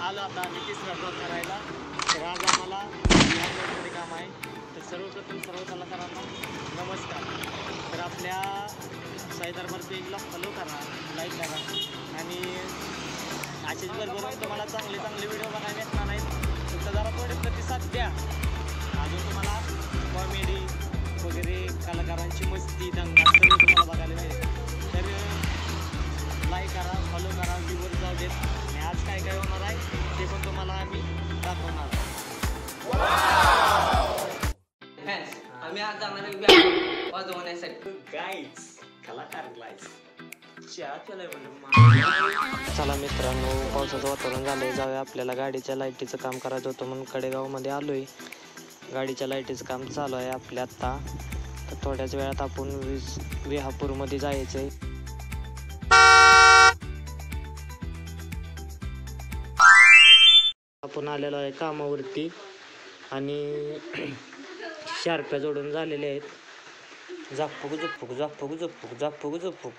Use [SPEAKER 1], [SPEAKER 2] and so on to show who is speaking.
[SPEAKER 1] आलो आता आम्ही तिसरा ब्लॉग करायला. तर आज आम्हाला ह्या काम आहे. तर सर्वप्रथम सर्व कलाकारांना नमस्कार. तर आपल्या साई दरबार पेजला फॉलो करा, लाईक करा आणि असेच बरोबर तुम्हाला चांगले चांगले व्हिडिओ बघायला भेटणार नाहीत. फक्त जरा थोडे प्रतिसाद द्या. अजून तुम्हाला कॉमेडी वगैरे कलाकारांची मस्ती दंगा सर्व तुम्हाला बघायला मिळेल. तर लाईक करा, फॉलो करा, व्ह्यूवर जाऊ देत. आणि आज काय काय होणार आहे ते पण तुम्हाला आम्ही दाखवणार.
[SPEAKER 2] आम्ही आज जाणार वाजवण्यासाठी
[SPEAKER 1] गाईज कलाकार गाईज.
[SPEAKER 3] चला मित्रांनो, पावसाचं वातावरण झालंय, जाऊया. आपल्याला गाडीच्या लाईटीचं काम करायचं होतं म्हणून कडेगावमध्ये आलोय. गाडीच्या लाईटीचं काम चालू आहे आपल्या आत्ता. तर थोड्याच वेळात आपण विहापूरमध्ये जायचंय. आपण आलेलो आहे कामावरती आणि शार्प्या जोडून झालेले आहेत. झाकफुक झुकफुक झाकफुक झुकफुक झाकफुक झुकफुक.